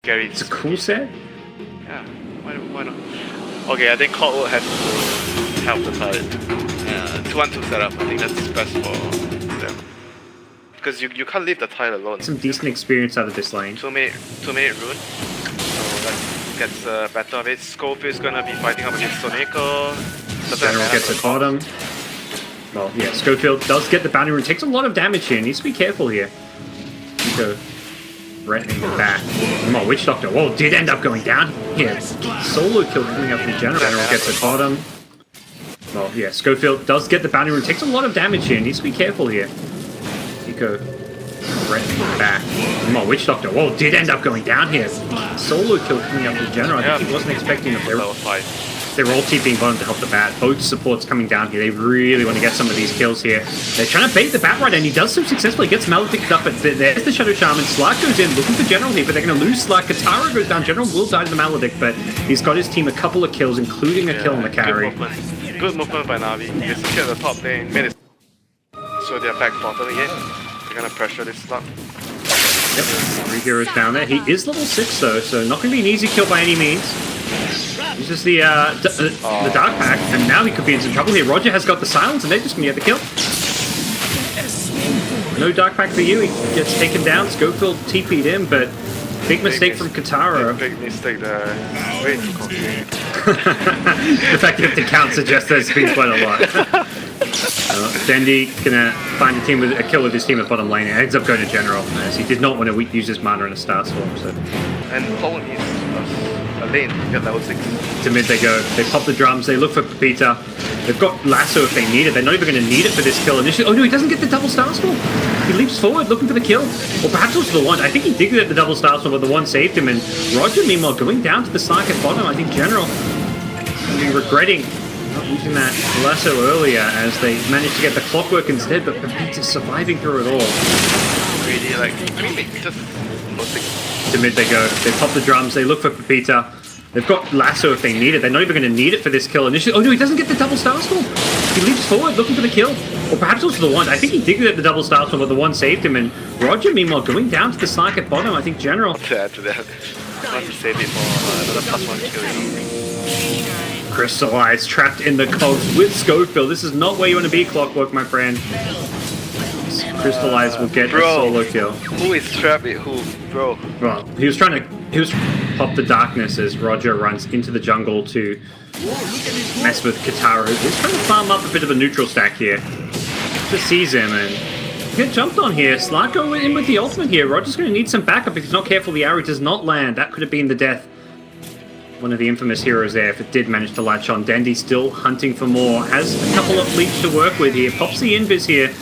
It's a cool set. Yeah, why not? Okay, I think Clockwork has to help the side. Yeah, 2-1-2 setup, I think that's best for them. Because you can't leave the tile alone. Some decent experience out of this lane. 2-minute rune. So that gets better of it. Scofield's gonna be fighting up against SoNNeikO. General gets a bottom. Well, yeah, Schofield does get the bounty rune. Takes a lot of damage here. Needs to be careful here. Nico threatening the back. Come on, Witch Doctor. Whoa, did end up going down here. Solo kill coming up from General. General gets a bottom. Well, yeah, Schofield does get the bounty rune. Takes a lot of damage here. Needs to be careful here. Nico threatening the back. Come on, Witch Doctor. Whoa, did end up going down here. Solo kill coming up from General. I think he wasn't expecting it. They're all TPing bottom to help the bat. Both supports coming down here. They really want to get some of these kills here. They're trying to bait the bat right, and he does so successfully. Gets Maledict up, but there's the Shadow Shaman. Slark goes in, looking for General here, but they're going to lose Slark. Katara goes down. General will die to the Maledict, but he's got his team a couple of kills, including a kill on the carry. Good movement by Navi. They secure the top lane. So they're back bottom again. They're going to pressure this slot. Yep, 3 heroes down there. He is level 6 though, so not going to be an easy kill by any means. Uses the Dark Pack, and now he could be in some trouble here. RodjER has got the silence, and they're just going to get the kill. No Dark Pack for you. He gets taken down. Schofield TP'd him, but big mistake from Katara. Big mistake there. Way too complicated. The fact that the count suggests there's been quite a lot. Dendi gonna find a team with a kill with his team at bottom lane. It ends up going to General, as he did not want to use his mana in a Star Storm. So. And Paul needs a lane, get level 6. To mid they go. They pop the drums. They look for Pepita. They've got Lasso if they need it. They're not even going to need it for this kill initially. Oh no, he doesn't get the double Star Storm. He leaps forward looking for the kill. Or perhaps also the one. I think he did get the double Star Storm, but the one saved him. And RodjER, meanwhile, going down to the Slark at bottom. I think General will be regretting not using that Lasso earlier, as they managed to get the Clockwork instead, but Pepita's surviving through it all. Really, like, I mean, just mostly. To mid they go. They pop the drums. They look for Pepita. They've got Lasso if they need it. They're not even going to need it for this kill initially. Oh no, he doesn't get the double Star Storm. He leaps forward looking for the kill. Or perhaps also the one. I think he did get the double Star Storm, but the one saved him. And RodjER, meanwhile, going down to the Slark at bottom. I think General. To add to that, I want to save it for another +1 kill. Crystallize trapped in the cogs with Schofield. This is not where you want to be, Clockwork, my friend. Crystallize will get a solo kill. Who is trapped with who, bro? Well, he was trying to pop the darkness as RodjER runs into the jungle to mess with Katara. He's trying to farm up a bit of a neutral stack here. Just sees him and get jumped on here. Slark going in with the ultimate here. RodjER's going to need some backup if he's not careful. The arrow does not land. That could have been the death. One of the infamous heroes there if it did manage to latch on. Dendi still hunting for more. Has a couple of leaps to work with here. Pops the invis here.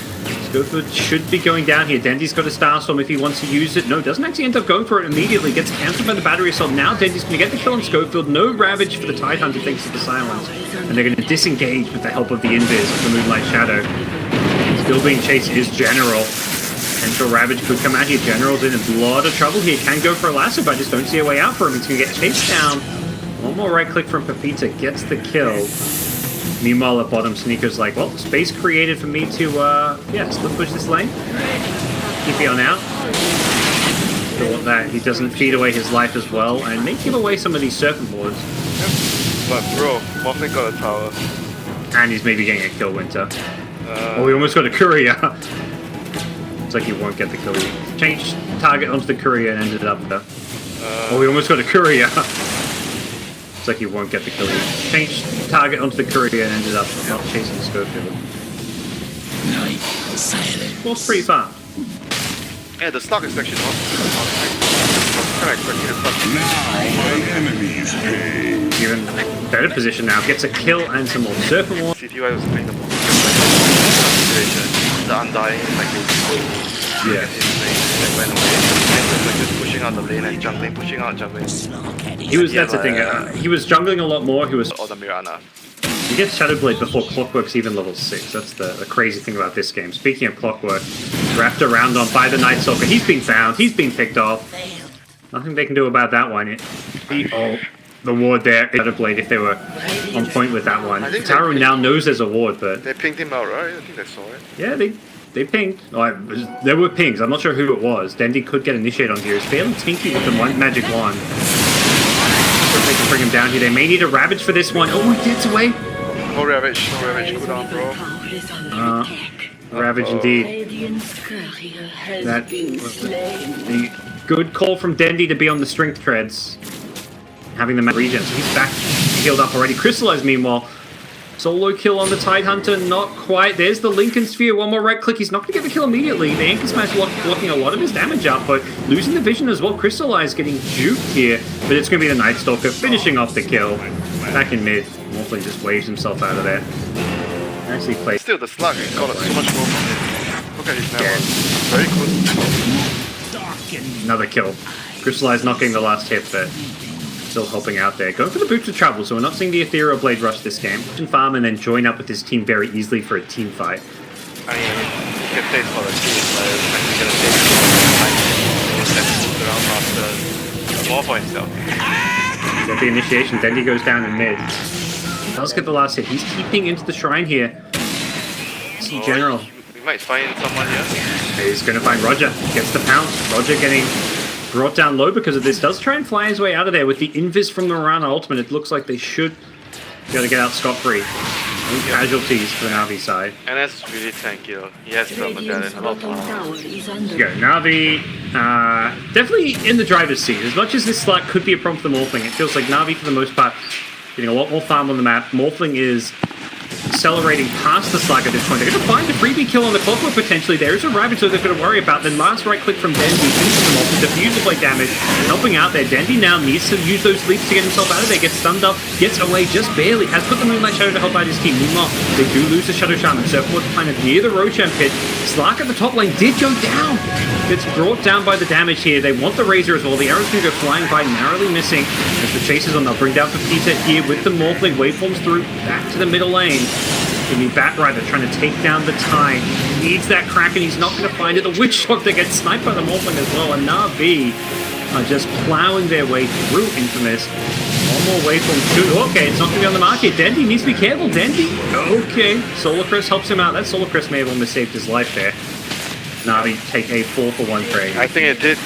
Schofield should be going down here. Dendi's got a Star Storm if he wants to use it. No, doesn't actually end up going for it immediately. Gets cancelled by the battery assault. Now Dendi's going to get the kill on Schofield. No Ravage for the Tidehunter thanks to the silence. And they're going to disengage with the help of the invis of the Moonlight Shadow. Still being chased is General. Potential Ravage could come out here. General's in a lot of trouble here. Can go for a Lasso, but I just don't see a way out for him. He's going to get chased down. One more right click from Pepita gets the kill. Meanwhile, at bottom, SoNNeiko's like, well, space created for me to, yeah, still push this lane. Keep on out. Don't want that. He doesn't feed away his life as well, and may give away some of these Serpent Boards. But bro, Moffat got a tower. And he's maybe getting a kill, Winter. Oh, he almost got a courier. Looks like he won't get the kill. He changed target onto the courier and ended up there. Oh, he almost got a courier. Like he won't get the kill. He changed target onto the courier and ended up not chasing Schofield. Well, pretty far. Yeah, the stock is actually not kind of expecting it. Now my enemies pay. Even better position now. Gets a kill and some more Serpent Ward. CTY was playing the ball. The Undying, like yeah. Went away. Like just pushing out the lane and jungling, pushing out, jungling. He was, that's the thing, he was jungling a lot more, he was... Or the Mirana. He gets Shadowblade before Clockwork's even level 6, that's the crazy thing about this game. Speaking of Clockwork, wrapped around on by the Night Stalker, he's been found, he's been picked off. Nothing they can do about that one. The ward there, Shadowblade, if they were on point with that one. Taro now knows there's a ward, but... They pinged him out, right? I think they saw it. Yeah, They pinged. There were pings. I'm not sure who it was. Dendi could get initiate on here. It's fairly tinky with the magic wand. If they can bring him down here, they may need a Ravage for this one. Oh, he gets away. No Ravage, cool down, bro. Ravage indeed. That was the good call from Dendi to be on the strength treads. Having the regen. So he's back healed up already. Crystallize, meanwhile. Solo kill on the Tidehunter, not quite. There's the Lincoln Sphere, one more right click. He's not going to get the kill immediately. The Anchor Smash blocking a lot of his damage output. Losing the vision as well. Crystallize getting juked here, but it's going to be the Night Stalker finishing off the kill. Back in mid. Morphling just waves himself out of there. Actually plays. Still, the Slug got so much more from it. Look at his network. Very good. Another kill. Crystallize not getting the last hit, but still helping out there. Going for the Boots of Travel, so we're not seeing the Ethereal Blade rush this game. Can farm and then join up with his team very easily for a team fight. I mean, you get paid for the team, but you get a paid more for himself. Get the initiation. Dendi goes down in mid. Does get the last hit. He's keeping into the shrine here. See General. We might find someone here. He's going to find RodjER. Gets the pounce. RodjER getting brought down low because of this. Does try and fly his way out of there with the Invis from the Marana ultimate. It looks like they should be able to get out scot-free. No casualties for the Navi side. And that's really tanky though. He has the medallion a lot more. Go, Navi, definitely in the driver's seat. As much as this slot could be a problem for the Morphling, it feels like Navi, for the most part, getting a lot more farm on the map. Morphling is accelerating past the Slug at this point. They're going to find a freebie kill on the Clockwork potentially. There is a Ravage that they're going to worry about. Then last right click from Dendi, finishing them off with Diffuser Blade damage, helping out there. Dendi now needs to use those leaps to get himself out of there. Gets stunned up, gets away just barely. Has put the Moonlight Shadow to help out his team. Meanwhile, they do lose the Shadow Shaman. Surfboard kind of near the Roshan pit. Slark at the top lane did go down. Gets brought down by the damage here. They want the Razor as well. The arrows do go flying by, narrowly missing. As the chase is on, they'll bring down Pepita here with the Morphling. Waveforms through, back to the middle lane. Give me Batrider trying to take down the Tide. He needs that Kraken. He's not going to find it. The Witch Doctor gets sniped by the Morphling as well. And Navi are just plowing their way through Infamous. One more waveform too. Okay, it's not going to be on the market. Dendi needs to be careful. Dendi. Okay. Solar Crest helps him out. That Solar Crest may have almost saved his life there. Navi take a 4-for-1 trade. I think it did.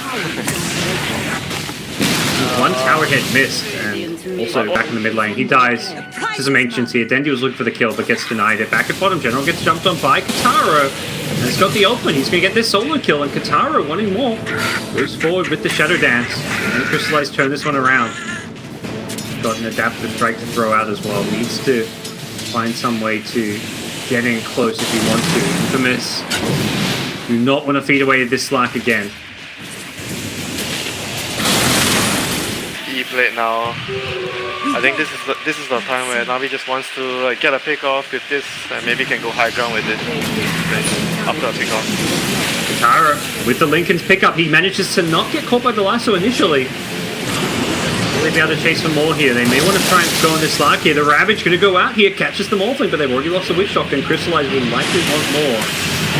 One tower hit missed, and also back in the mid lane. He dies to some Ancients here. Dendi was looking for the kill, but gets denied it. Back at bottom, General gets jumped on by Kataro. And he's got the ultimate. He's going to get this solo kill, and Kataro, wanting more, moves forward with the Shadow Dance. And Crystallize turn this one around. Got an adaptive strike to throw out as well. Needs to find some way to get in close if he wants to. Infamous. Do not want to feed away this Slark again. E-plate now. I think this is the time where Navi just wants to get a pick off with this and maybe can go high ground with it after a pick off. Katara with the Lincoln's pickup. He manages to not get caught by the lasso initially. Will they be able to chase for more here? They may want to try and go on this Slark here. The Ravage going to go out here, catches the Morphling, but they've already lost the Witch Doctor, and Crystallize will likely want more.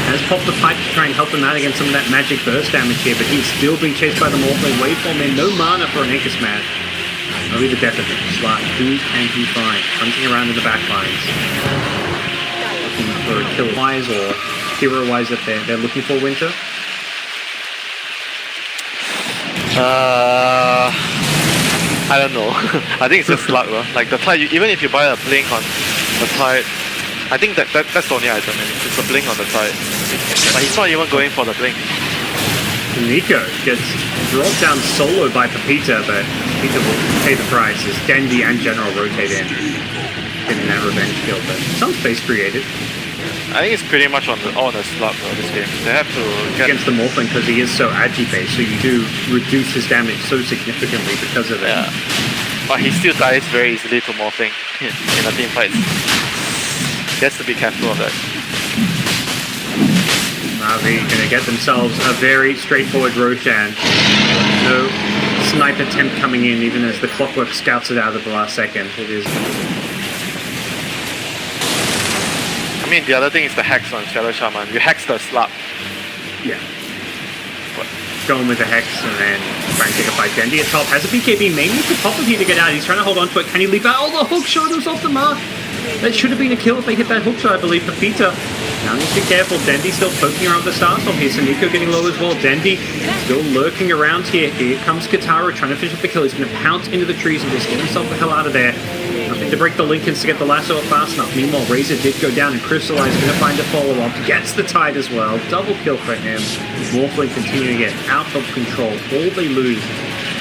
Has popped the pipe to try and help him out against some of that magic burst damage here, but he's still being chased by the Morphling. Waveform in, no mana for an Anchor Smash. Only the death of him. Slark, who can he find? Hunting around in the back lines. Looking for a kill-wise or hero-wise that they're looking for, Winter? I don't know. I think it's just luck, bro. Like the Tide, even if you buy a blink on the Tide, I think that's the only item. It's a blink on the Tide. But he's not even going for the blink. SoNNeikO gets dropped down solo by Pepita, but Pepita will pay the price as Dendi and General rotate in, getting that revenge kill, but some space created. I think it's pretty much on the slot for this game. They have to get against the Morphling because he is so agi-based, so you do reduce his damage so significantly because of it. Yeah. But he still dies very easily to Morphling in a team fight. He has to be careful of that. Navi gonna get themselves a very straightforward Roshan. No snipe attempt coming in, even as the Clockwork scouts it out at the last second. It is. I mean, the other thing is the hex on Shadow Shaman. You hex the slot. Yeah. Going with the hex and then trying to take a fight. Dendi at top has a BKB, mainly to top of here to get out. He's trying to hold on to it. Can he leap out? Oh, the hook shot was off the mark. That should have been a kill if they hit that hook shot, I believe, for Peter. Now needs to be careful. Dendi still poking around the Starstorm here. SoNNeikO getting low as well. Dendi still lurking around here. Here comes Kitaro trying to finish up the kill. He's going to pounce into the trees and just get himself the hell out of there. Nothing to break the Lincolns to get the lasso up fast enough. Meanwhile, RodjER did go down and Crystallize going to find a follow-up. Gets the tide as well. Double kill for him. Morphling continuing to get out of control. All they lose.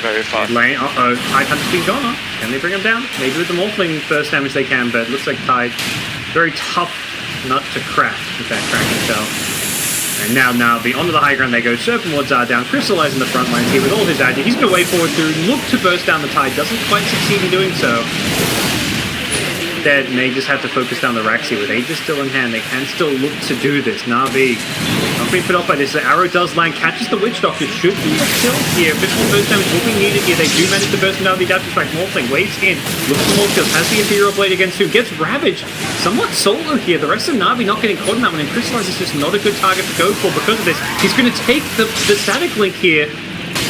Very fast. Lane, Tide Hunter's been gone, huh? Can they bring him down? Maybe with the Morphling burst damage they can, but it looks like Tide, very tough nut to crack with that cracking shell. And now Navi onto the high ground they go. Serpent Wards are down. Crystallize in the front lines here with all his agility. He's going to wait forward through, look to burst down the Tide. Doesn't quite succeed in doing so. Dead, and they just have to focus down the racks here. With Aegis still in hand, they can still look to do this. Navi not being put off by this. The arrow does land, catches the Witch Doctor. Should be a kill here. 50 burst damage will be needed here. They do manage to burst Navi down to strike. Morphling waves in, looks for more kills. Has the Ethereal Blade against two. Gets ravaged. Somewhat solo here. The rest of Navi not getting caught in that one. And Crystallize is just not a good target to go for because of this. He's going to take the static link here.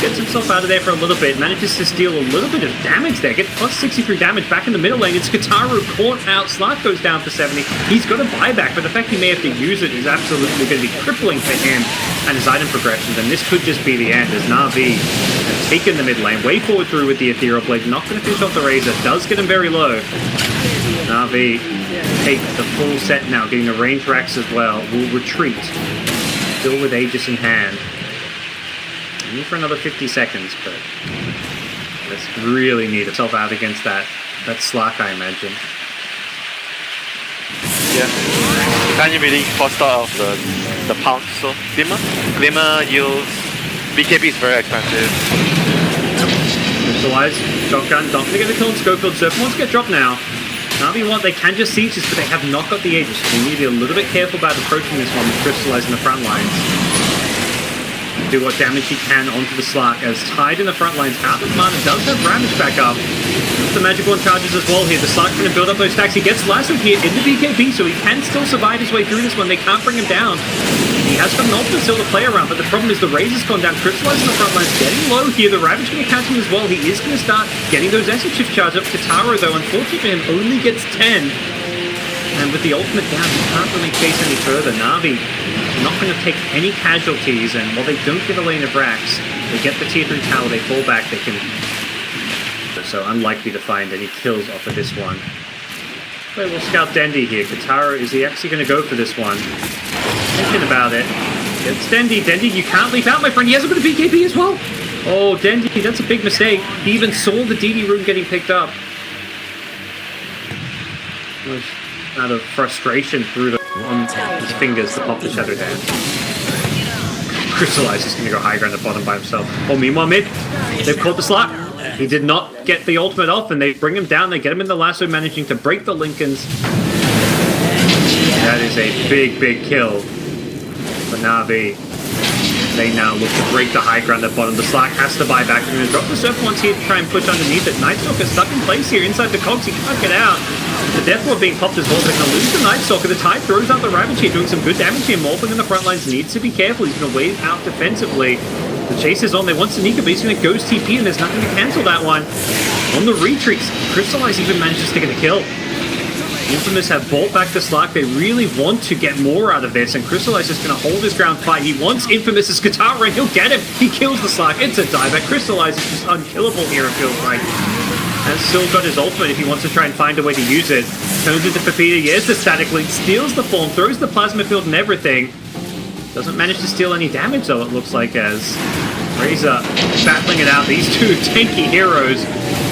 Gets himself out of there for a little bit, manages to steal a little bit of damage there, gets plus 63 damage back in the middle lane. It's Kitaro caught out, Slark goes down for 70. He's got a buyback, but the fact he may have to use it is absolutely going to be crippling for him and his item progressions, and this could just be the end as Navi has taken the mid lane, way forward through with the Ethereal Blade, not going to finish off the RodjER, does get him very low. Navi take the full set now, getting the range racks as well, will retreat, still with Aegis in hand. Only for another 50 seconds, but let's really need itself out against that Slark, I imagine. Yeah. You can't really foster out of the pounce, so Glimmer yields. BKB is very expensive. Crystallize, shotgun, not gonna get the kill on Schofield. Serpent wants to get dropped now. Navi want, they can just siege this, but they have not got the Aegis. So we need to be a little bit careful about approaching this one with Crystallize in the front lines. Do what damage he can onto the Slark as Tide in the front lines out of mana, does have Ramage back up. The Magic Wand charges as well here. The Slark's going to build up those stacks. He gets lassoed here in the BKB, so he can still survive his way through this one. They can't bring him down. He has got an ultimate still to play around, but the problem is the RodjER's gone down. Crystallize in the front lines, getting low here. The Ravage going to catch him as well. He is going to start getting those Essence Shift charge up. Kitaro, though, unfortunately for him, only gets 10. And with the ultimate down, he can't really chase any further. Navi not going to take any casualties, and while they don't get a lane of racks, they get the tier 3 tower, they fall back, they can... So unlikely to find any kills off of this one. Okay, we'll scout Dendi here. Kitaro, is he actually going to go for this one? Thinking about it. It's Dendi. Dendi, you can't leap out, my friend. He hasn't got a BKB as well. Oh, Dendi, that's a big mistake. He even saw the DD rune getting picked up. Was out of frustration through on his fingers to pop the Shadow Dance. Crystallize is going to go high ground at the bottom by himself. Oh, meanwhile mid, they've caught the Slark. He did not get the ultimate off, and they bring him down. They get him in the lasso, managing to break the Lincolns. That is a big kill for Navi. They now look to break the high ground at bottom. The Slark has to buy back. They're going to drop the Serpent once here to try and push underneath it. Nightstalker stuck in place here inside the cogs. He can't get out. The Death Ward being popped as well. They're going to lose the Nightstalker. The Tide throws out the Ravage here, doing some good damage here. Morphling in the front lines needs to be careful. He's going to wave out defensively. The chase is on. They want SoNNeikO, but he's going to ghost TP, and there's nothing to cancel that one. On the retreats, Crystallize even manages to get a kill. Infamous have bought back the Slark. They really want to get more out of this, and Crystallize is going to hold his ground fight. He wants Infamous's guitar, and he'll get him. He kills the Slark. It's a dieback. Crystallize is just unkillable here, it feels like. Has still got his ultimate if he wants to try and find a way to use it. Turns into Pepita. Here's the static link. Steals the form. Throws the plasma field and everything. Doesn't manage to steal any damage, though, it looks like, as RodjER battling it out. These two tanky heroes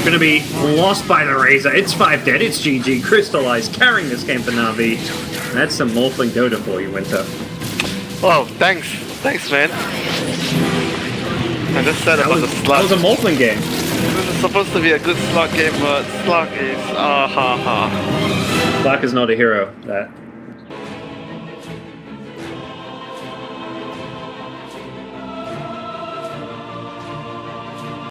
going to be lost by the RodjER. It's 5 dead. It's GG. Crystallize carrying this game for Navi. That's some Morphling Dota for you, Winter. Oh, thanks. Thanks, man. I just said about the Slark. That was a Morphling game. This is supposed to be a good Slark game, but Slark is... Slark is not a hero. That